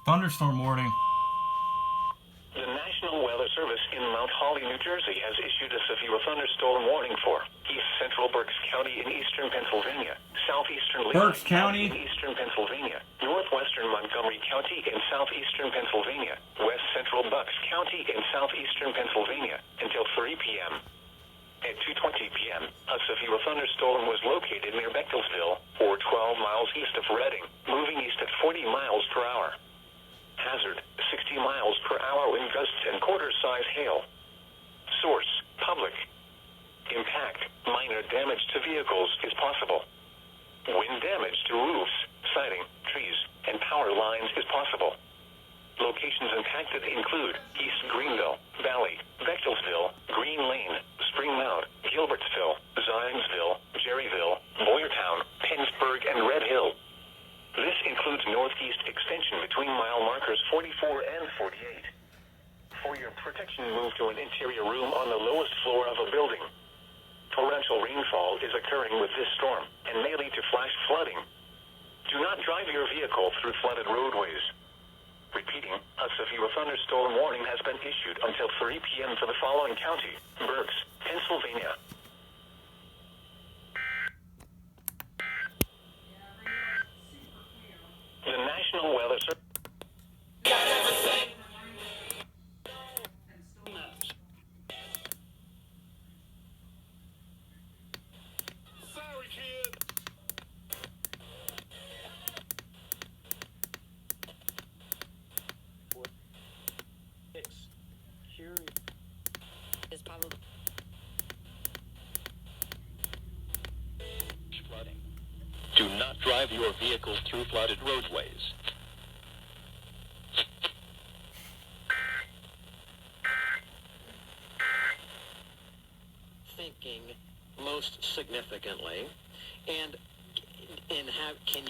Thunderstorm warning. The National Weather Service in Mount Holly, New Jersey has issued a severe thunderstorm warning for East Central Berks County in eastern Pennsylvania, Southeastern Berks Lehigh County in eastern Pennsylvania, Northwestern Montgomery County in southeastern Pennsylvania, West Central Berks County in southeastern Pennsylvania until 3 p.m. At 2:20 p.m., a severe thunderstorm was located near Bechtelsville, or 12 miles east of Reading, moving east at 40 miles per hour. Hazard, 60 miles per hour wind gusts and quarter-size hail. Source, public. Impact, minor damage to vehicles is possible. Wind damage to roofs, siding, trees, and power lines is possible. Locations impacted include East Greenville, Bally, Bechtelsville, Green Lane, Spring Mount, Gilbertsville, Zionsville, Geryville, Boyertown, Pennsburg, and Red Hill. This includes northeast extension between mile markers 44 and 48. For your protection, move to an interior room on the lowest floor of a building. Torrential rainfall is occurring with this storm and may lead to flash flooding. Do not drive your vehicle through flooded roadways. Repeating, a severe thunderstorm warning has been issued until 3 p.m. for the following county: Berks, Pennsylvania. The National Weather Service. Got everything. Sorry, kid. Is probably Flooding. Do not drive your vehicle through flooded roadways. thinking most significantly, and have can